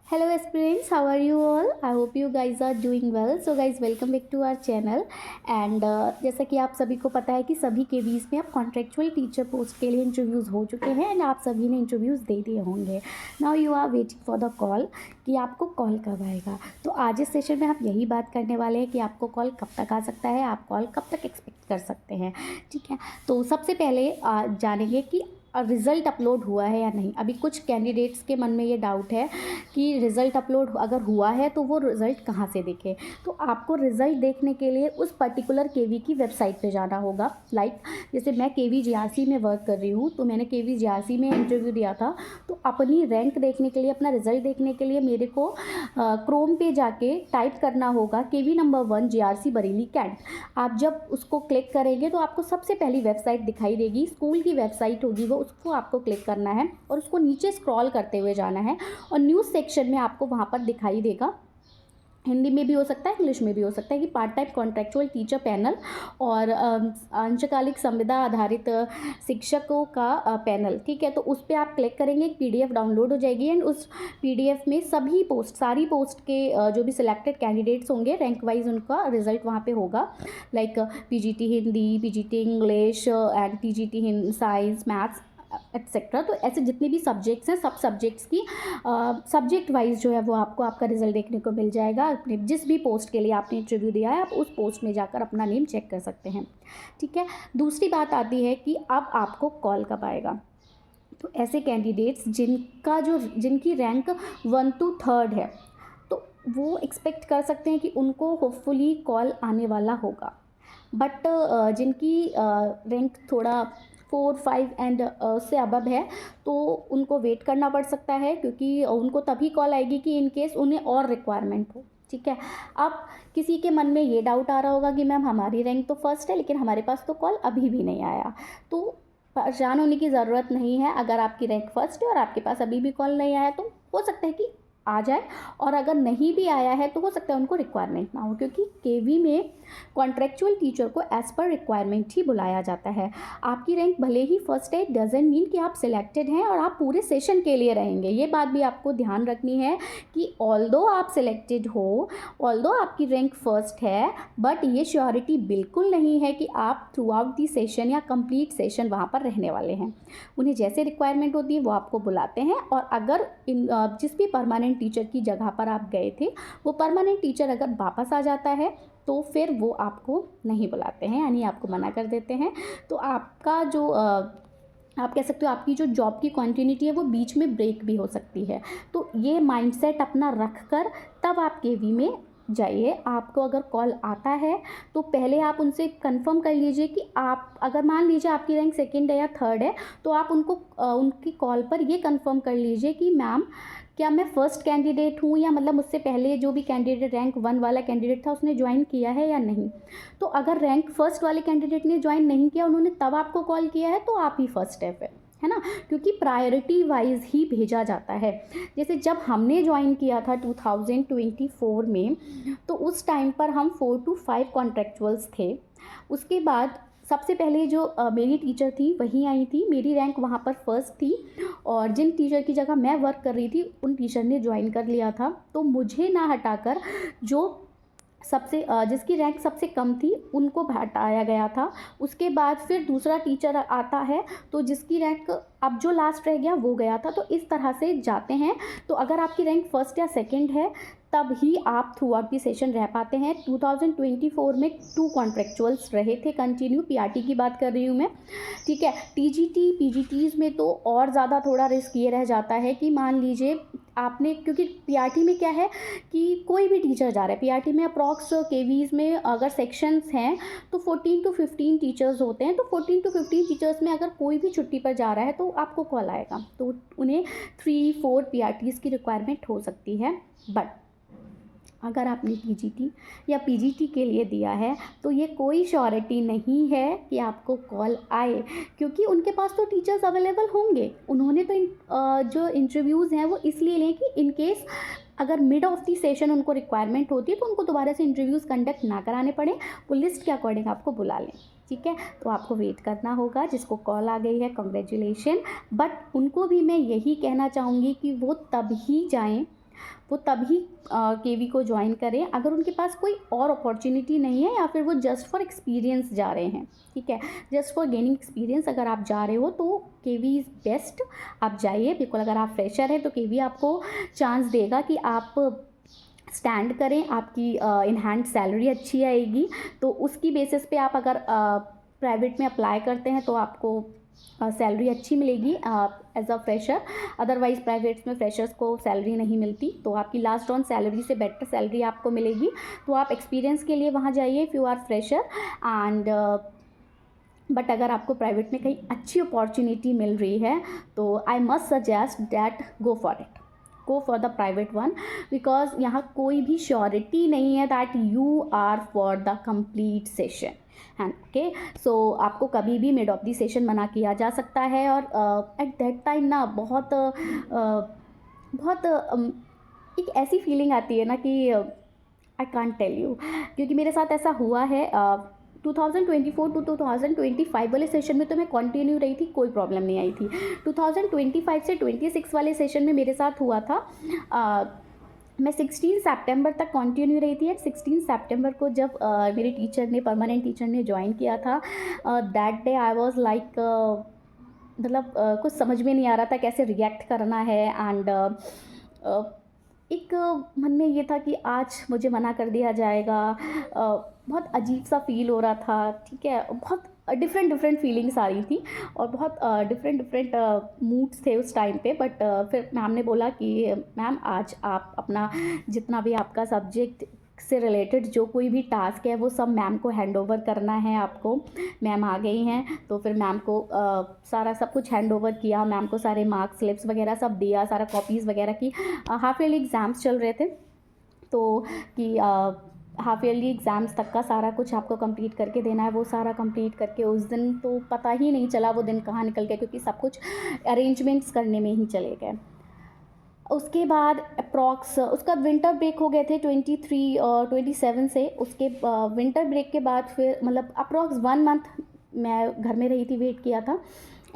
Hello aspirants, how are you all? I hope you guys are doing well. So guys, welcome back to our channel. And जैसा कि आप सभी को पता है कि सभी के बीच में आप कॉन्ट्रेक्चुअल टीचर पोस्ट के लिए इंटरव्यूज़ हो चुके हैं एंड आप सभी ने इंटरव्यूज़ दे दिए होंगे. Now you are waiting for the call कि आपको कॉल कब आएगा. तो आज इस सेशन में हम यही बात करने वाले हैं कि आपको कॉल कब तक आ सकता है, आप कॉल कब तक एक्सपेक्ट कर सकते हैं. ठीक है, तो सबसे पहले जानेंगे कि रिज़ल्ट अपलोड हुआ है या नहीं. अभी कुछ कैंडिडेट्स के मन में ये डाउट है कि रिज़ल्ट अपलोड अगर हुआ है तो वो रिज़ल्ट कहाँ से देखें. तो आपको रिज़ल्ट देखने के लिए उस पर्टिकुलर केवी की वेबसाइट पे जाना होगा. जैसे मैं KVGRC में वर्क कर रही हूँ, तो मैंने KVGRC में इंटरव्यू दिया था. तो अपनी रैंक देखने के लिए, अपना रिज़ल्ट देखने के लिए मेरे को क्रोम पे जाके टाइप करना होगा KV number 1 GRC Bareilly cantt. आप जब उसको क्लिक करेंगे तो आपको सबसे पहली वेबसाइट दिखाई देगी, स्कूल की वेबसाइट होगी वो. उसको आपको क्लिक करना है और उसको नीचे स्क्रॉल करते हुए जाना है और न्यूज़ सेक्शन में आपको वहाँ पर दिखाई देगा. हिंदी में भी हो सकता है, इंग्लिश में भी हो सकता है कि part time contractual teacher panel और अंशकालिक संविदा आधारित शिक्षकों का पैनल. ठीक है, तो उस पर आप क्लिक करेंगे, एक PDF डाउनलोड हो जाएगी एंड उस PDF में सारी पोस्ट के जो भी सिलेक्टेड कैंडिडेट्स होंगे रैंक वाइज उनका रिजल्ट वहाँ पे होगा. Like PGT Hindi, PGT English and TGT science, maths etcetera. तो ऐसे जितने भी सब्जेक्ट्स हैं, सब सब्जेक्ट्स की सब्जेक्ट वाइज जो है वो आपको आपका रिजल्ट देखने को मिल जाएगा. अपने जिस भी पोस्ट के लिए आपने इंटरव्यू दिया है, आप उस पोस्ट में जाकर अपना नेम चेक कर सकते हैं. ठीक है, दूसरी बात आती है कि अब आपको कॉल कब आएगा. तो ऐसे कैंडिडेट्स जिनकी रैंक 1 to 3 है, तो वो एक्सपेक्ट कर सकते हैं कि उनको होपफुली कॉल आने वाला होगा. बट जिनकी रैंक थोड़ा 4, 5 एंड उससे अबव है, तो उनको वेट करना पड़ सकता है, क्योंकि उनको तभी कॉल आएगी कि इन केस उन्हें और रिक्वायरमेंट हो. ठीक है, अब किसी के मन में ये डाउट आ रहा होगा कि मैम हमारी रैंक तो फर्स्ट है लेकिन हमारे पास तो कॉल अभी भी नहीं आया. तो परेशान होने की ज़रूरत नहीं है. अगर आपकी रैंक फर्स्ट है और आपके पास अभी भी कॉल नहीं आया तो हो सकता है कि आ जाए, और अगर नहीं भी आया है तो हो सकता है उनको रिक्वायरमेंट ना हो, क्योंकि केवी में कॉन्ट्रेक्चुअल टीचर को एज़ पर रिक्वायरमेंट ही बुलाया जाता है. आपकी रैंक भले ही फर्स्ट है, डजंट मीन कि आप सिलेक्टेड हैं और आप पूरे सेशन के लिए रहेंगे. ये बात भी आपको ध्यान रखनी है कि ऑल्दो आप सिलेक्टेड हो, ऑल्दो आपकी रैंक फर्स्ट है, बट ये श्योरिटी बिल्कुल नहीं है कि आप थ्रू आउट दी सेशन या कंप्लीट सेशन वहाँ पर रहने वाले हैं. उन्हें जैसे रिक्वायरमेंट होती है वो आपको बुलाते हैं, और अगर जिस भी परमानेंट टीचर की जगह पर आप गए थे, वो परमानेंट टीचर अगर वापस आ जाता है तो फिर वो आपको नहीं बुलाते हैं, यानी आपको मना कर देते हैं. तो आपका जो आप कह सकते हो आपकी जो जॉब की कंटिन्यूटी है वो बीच में ब्रेक भी हो सकती है. तो ये माइंडसेट अपना रख कर तब आप केवी में जाइए. आपको अगर कॉल आता है तो पहले आप उनसे कंफर्म कर लीजिए कि आप, अगर मान लीजिए आपकी रैंक सेकंड है या थर्ड है, तो आप उनको उनकी कॉल पर ये कंफर्म कर लीजिए कि मैम क्या मैं फ़र्स्ट कैंडिडेट हूँ, या मतलब मुझसे पहले जो भी कैंडिडेट रैंक 1 वाला कैंडिडेट था उसने ज्वाइन किया है या नहीं. तो अगर रैंक फर्स्ट वाले कैंडिडेट ने ज्वाइन नहीं किया, उन्होंने तब आपको कॉल किया है, तो आप ही फर्स्ट है फिर, है ना, क्योंकि प्रायोरिटी वाइज ही भेजा जाता है. जैसे जब हमने ज्वाइन किया था 2024 में, तो उस टाइम पर हम 4 to 5 कॉन्ट्रेक्चुअल्स थे. उसके बाद सबसे पहले जो मेरी टीचर थी वही आई थी, मेरी रैंक वहाँ पर फर्स्ट थी, और जिन टीचर की जगह मैं वर्क कर रही थी उन टीचर ने ज्वाइन कर लिया था. तो मुझे ना हटाकर जो जिसकी रैंक सबसे कम थी उनको हटाया गया था. उसके बाद फिर दूसरा टीचर आता है, तो जिसकी रैंक अब जो लास्ट रह गया वो गया था. तो इस तरह से जाते हैं. तो अगर आपकी रैंक फर्स्ट या सेकंड है तब ही आप थ्रू आउट दी सेशन रह पाते हैं. 2024 में 2 कॉन्ट्रेक्चुअल्स रहे थे कंटिन्यू. PRT की बात कर रही हूँ मैं. ठीक है, TGT PGTs में तो और ज़्यादा थोड़ा रिस्क ये रह जाता है कि मान लीजिए आपने, क्योंकि PRT में क्या है कि कोई भी टीचर जा रहा है. PRT में अप्रॉक्स केवीज़ में अगर सेक्शंस हैं तो 14 to 15 टीचर्स होते हैं. तो 14 to 15 टीचर्स में अगर कोई भी छुट्टी पर जा रहा है तो आपको कॉल आएगा. तो उन्हें 3-4 PRTs की रिक्वायरमेंट हो सकती है. बट अगर आपने TGT या PGT के लिए दिया है तो ये कोई श्योरिटी नहीं है कि आपको कॉल आए, क्योंकि उनके पास तो टीचर्स अवेलेबल होंगे. उन्होंने तो जो इंटरव्यूज़ हैं वो इसलिए लें कि इन केस अगर मिड ऑफ दी सेशन उनको रिक्वायरमेंट होती है तो उनको दोबारा से इंटरव्यूज़ कंडक्ट ना कराने पड़े, वो लिस्ट के अकॉर्डिंग आपको बुला लें. ठीक है, तो आपको वेट करना होगा. जिसको कॉल आ गई है कॉन्ग्रेचुलेशन, बट उनको भी मैं यही कहना चाहूँगी कि वो तब ही जाएँ वो तभी केवी को ज्वाइन करें अगर उनके पास कोई और अपॉर्चुनिटी नहीं है या फिर वो जस्ट फॉर एक्सपीरियंस जा रहे हैं, ठीक है, जस्ट फॉर गेनिंग एक्सपीरियंस अगर आप जा रहे हो तो केवी इज़ बेस्ट, आप जाइए बिल्कुल। अगर आप फ्रेशर हैं तो केवी आपको चांस देगा कि आप स्टैंड करें, आपकी इन हैंड सैलरी अच्छी आएगी, तो उसकी बेसिस पे आप अगर प्राइवेट में अप्लाई करते हैं तो आपको सैलरी अच्छी मिलेगी as a fresher. Otherwise privates में फ्रेशर्स को सैलरी नहीं मिलती, तो आपकी लास्ट ऑन सैलरी से बेटर सैलरी आपको मिलेगी। तो आप एक्सपीरियंस के लिए वहाँ जाइए if you are fresher and but अगर आपको प्राइवेट में कहीं अच्छी अपॉर्चुनिटी मिल रही है तो I must suggest that go for it, go for the private one, because यहाँ कोई भी श्योरिटी नहीं है that you are for the complete session है। ओके, सो आपको कभी भी मिड ऑफ द सेशन मना किया जा सकता है और एट दैट टाइम ना बहुत एक ऐसी फीलिंग आती है ना कि आई कांट टेल यू, क्योंकि मेरे साथ ऐसा हुआ है 2024 टू 2025 वाले सेशन में तो मैं कंटिन्यू रही थी, कोई प्रॉब्लम नहीं आई थी। 2025 से 26 वाले सेशन में मेरे साथ हुआ था मैं 16 सितंबर तक कंटिन्यू रही थी। 16 सितंबर को जब मेरे टीचर ने, परमानेंट टीचर ने ज्वाइन किया था, that day I was like मतलब कुछ समझ में नहीं आ रहा था कैसे रिएक्ट करना है एंड एक मन में ये था कि आज मुझे मना कर दिया जाएगा, बहुत अजीब सा फील हो रहा था, ठीक है, बहुत डिफरेंट फीलिंग्स आ रही थी और बहुत डिफरेंट मूड्स थे उस टाइम पे। बट फिर मैम ने बोला कि मैम आज आप अपना जितना भी आपका सब्जेक्ट से रिलेटेड जो कोई भी टास्क है वो सब मैम को हैंड ओवर करना है आपको। मैम आ गई हैं तो फिर मैम को सारा सब कुछ हैंड ओवर किया, मैम को सारे मार्क्स स्लिप्स वगैरह सब दिया, सारा कॉपीज़ वगैरह की। हाफ ईयरली एग्ज़ाम्स चल रहे थे तो कि हाफ ईयरली एग्ज़ाम्स तक का सारा कुछ आपको कंप्लीट करके देना है। वो सारा कंप्लीट करके उस दिन तो पता ही नहीं चला वो दिन कहाँ निकल गया, क्योंकि सब कुछ अरेंजमेंट्स करने में ही चले गए। उसके बाद अप्रॉक्स उसका विंटर ब्रेक हो गए थे 23 और 27 से। उसके विंटर ब्रेक के बाद फिर मतलब अप्रॉक्स 1 मंथ मैं घर में रही थी, वेट किया था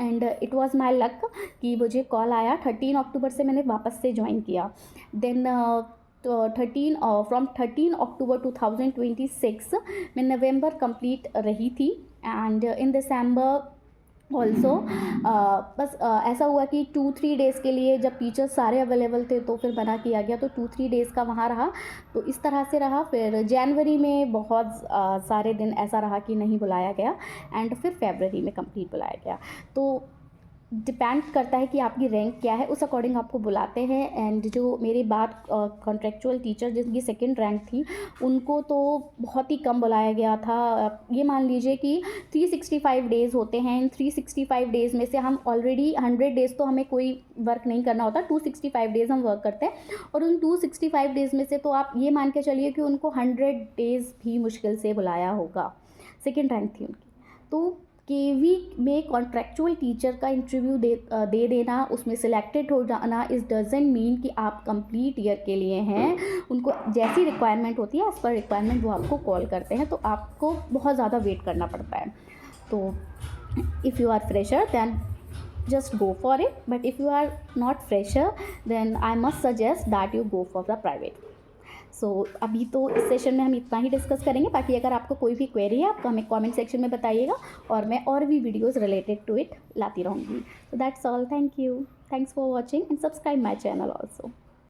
and it was my luck कि मुझे कॉल आया। 13 अक्टूबर से मैंने वापस से ज्वाइन किया। देन फ्रॉम 13 अक्टूबर 2026 मैं नवंबर कंप्लीट रही थी एंड इन दिसंबर ऑल्सो बस ऐसा हुआ कि 2-3 डेज़ के लिए जब टीचर्स सारे अवेलेबल थे तो फिर मना किया गया, तो 2-3 डेज़ का वहाँ रहा, तो इस तरह से रहा। फिर जनवरी में बहुत सारे दिन ऐसा रहा कि नहीं बुलाया गया एंड फिर फरवरी में कंप्लीट बुलाया गया। तो डिपेंड करता है कि आपकी रैंक क्या है, उस अकॉर्डिंग आपको बुलाते हैं। एंड जो मेरे बाद कॉन्ट्रेक्चुअल टीचर जिनकी सेकंड रैंक थी उनको तो बहुत ही कम बुलाया गया था। ये मान लीजिए कि 365 डेज़ होते हैं, इन 365 डेज़ में से हम ऑलरेडी 100 डेज़ तो हमें कोई वर्क नहीं करना होता, 265 डेज़ हम वर्क करते हैं और उन 265 डेज़ में से तो आप ये मान के चलिए कि उनको 100 डेज़ भी मुश्किल से बुलाया होगा। सेकेंड रैंक थी उनकी। तो केवी में कॉन्ट्रेक्चुअल टीचर का इंटरव्यू दे देना, उसमें सिलेक्टेड हो जाना इस डजेंट मीन कि आप कंप्लीट ईयर के लिए हैं। उनको जैसी रिक्वायरमेंट होती है एज़ पर रिक्वायरमेंट वो आपको कॉल करते हैं, तो आपको बहुत ज़्यादा वेट करना पड़ता है। तो if you are fresher then just go for it, but if you are not fresher then I must suggest that you go for the private. अभी तो इस सेशन में हम इतना ही डिस्कस करेंगे। बाकी अगर आपको कोई भी क्वेरी है आप हमें कमेंट सेक्शन में बताइएगा और मैं और भी वीडियोस रिलेटेड टू इट लाती रहूँगी। So that's all. Thank you. Thanks for watching and subscribe my channel also.